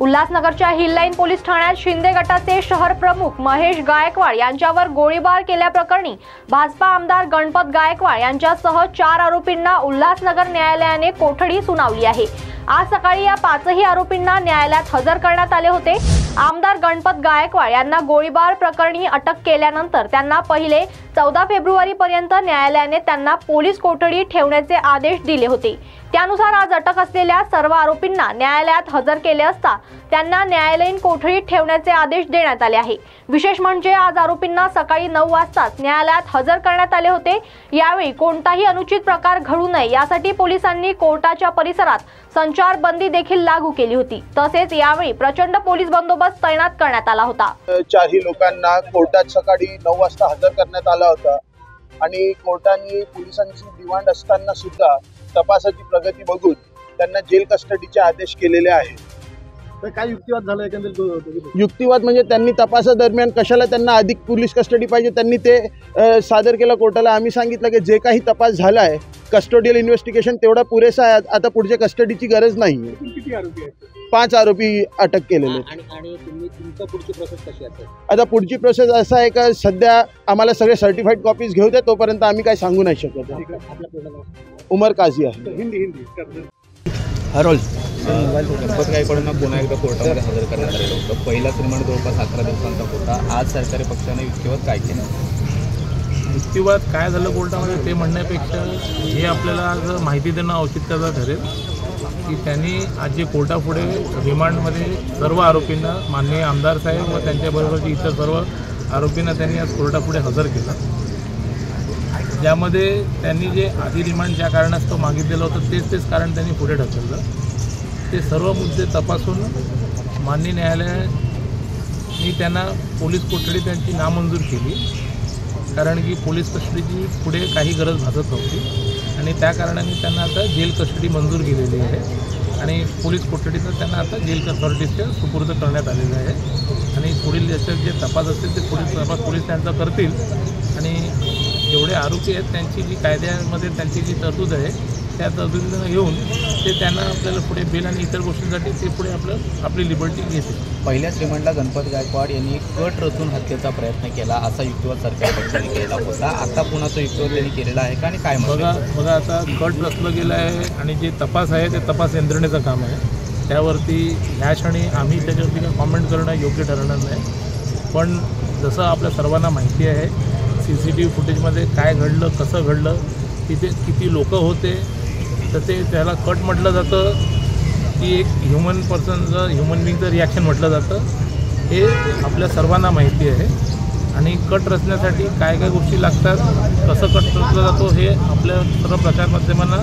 उल्हासनगरच्या hill line police ठाण्यात शिंदे गटाचे शहर प्रमुख महेश गायकवाड यांच्यावर गोळीबार केल्याप्रकरणी भाजपा आमदार गणपत गायकवाड यांच्यासह 4 आरोपींना उल्हासनगर न्यायालयाने कोठडी सुनावली आहे। आज सकाळी या 5ही आरोपींना न्यायालयात हजर करण्यात आले होते। आमदार गणपत गायकवाड यांना गोळीबार प्रकरणी अटक केल्यानंतर त्यांना पहिले 14 फेब्रुवारी पर्यंत न्यायालयाने त्यांना पोलीस कोठडीत ठेवण्याचे आदेश दिले होते। त्यानुसार आज अटक असलेल्या सर्व आरोपींना न्यायालयात हजर केले असता त्यांना न्यायालयीन कोठडीत ठेवण्याचे आदेश देण्यात आले आहे। विशेष म्हणजे आज आरोपींना सकाळी 9 वाजताच न्यायालयात हजर करण्यात आले होते। यावेळी कोणताही अनुचित प्रकार घडू नये यासाठी पोलिसांनी कोर्टाच्या परिसरात संचारबंदी देखील लागू केली होती। तसेच यावेळी प्रचंड पोलीस बंदोबस्त तैनात करण्यात आला होता। 4 लोकांना कोर्टात सकाळी 9 वाजता हजर करण्यात आला होता आणि कोर्टाने पोलिसांची डिमांड असताना सुद्धा तपासाची प्रगती बघून त्यांना जेल कस्टडीचे आदेश केलेले आहेत। तर काय युक्तिवाद झाला एकंदरीत? युक्तिवाद म्हणजे त्यांनी तपासादरम्यान कशाला त्यांना अधिक पोलीस कस्टडी पाहिजे त्यांनी ते सादर केलं कोर्टाला। आम्ही सांगितलं की जे काही तपास झाला आहे कस्टोडियल इन्व्हेस्टिगेशन तेवढा पुरेसा आहे, आता पुढच्या कस्टडीची गरज नाही। किती आरोपी आहेत? 5 आरोपी अटक केलेले आहेत। आणि तुमची पुढची प्रोसेस कशी असेल? आता पुढची प्रोसेस असा आहे का सध्या आम्हाला सगळे सर्टिफाईड कॉपीज घेऊ द्या, तोपर्यंत आम्ही काय सांगू नाही शकत। उमर काझी आहे। हिंदी हरोल गणपत गायकवाडांना पुन्हा एकदा कोर्टामध्ये हजर करण्यात आलेलं होतं। पहिलाच रिमांड जवळपास 11 दिवसांचा होता। आज सरकारी पक्षाने युक्तिवाद काय केलं? युक्तिवाद काय झालं कोर्टामध्ये ते म्हणण्यापेक्षा हे आपल्याला आज माहिती देणं औचित्याचं ठरेल की त्यांनी आज जे कोर्टापुढे रिमांडमध्ये सर्व आरोपींना माननीय आमदार साहेब व त्यांच्याबरोबरचे इतर सर्व आरोपींना त्यांनी आज कोर्टापुढे हजर केलं। ज्यामध्ये त्यांनी जे आधी रिमांड ज्या कारणास्तव मागितलेलं होतं तेच कारण त्यांनी पुढे ढकललं। ते सर्व मुद्दे तपासून माननीय न्यायालयाने त्यांना पोलीस कोठडी त्यांची नामंजूर केली, कारण की पोलीस कस्टडीची पुढे काही गरज भासत नव्हती आणि त्या कारणाने त्यांना आता जेल कस्टडी मंजूर केलेली आहे आणि पोलीस कोठडीचं त्यांना आता जेल अथॉरिटीजच्या सुपूर्द करण्यात आलेलं आहे आणि पुढील याच्यात जे तपास असतील ते पुढील तपास पोलीस त्यांचा करतील आणि जेवढे आरोपी आहेत त्यांची जी कायद्यामध्ये त्यांची जी तरतूद आहे त्या तरतुदीनं घेऊन ते त्यांना आपल्याला पुढे बेल आणि इतर गोष्टींसाठी ते पुढे आपली लिबर्टी घेतील। पहिल्याच रिमांडला गणपत गायकवाड यांनी कट रचून हत्येचा प्रयत्न केला असा युक्तिवाद सरकारी पक्षाने केलेला होता। आता पुन्हा तो युक्तिवाद त्यांनी केलेला आहे का आणि काय बघा आता कट रचलं गेलं आहे आणि जे तपास आहे ते तपास यंत्रणेचं काम आहे। त्यावरती ह्या क्षणी आम्ही त्याच्यावरती काय कॉमेंट करणं योग्य ठरणार नाही, पण जसं आपल्या सर्वांना माहिती आहे CCTV फुटेजमध्ये काय घडलं, कसं घडलं, तिथे किती लोक होते, तर ते त्याला कट म्हटलं जातं की एक ह्युमन बिंगचं रिॲक्शन म्हटलं जातं। हे आपल्या सर्वांना माहिती आहे आणि कट रचण्यासाठी काय काय गोष्टी लागतात, कसं कट रचला जातो हे आपल्या सर्व प्रचारमाध्यमांना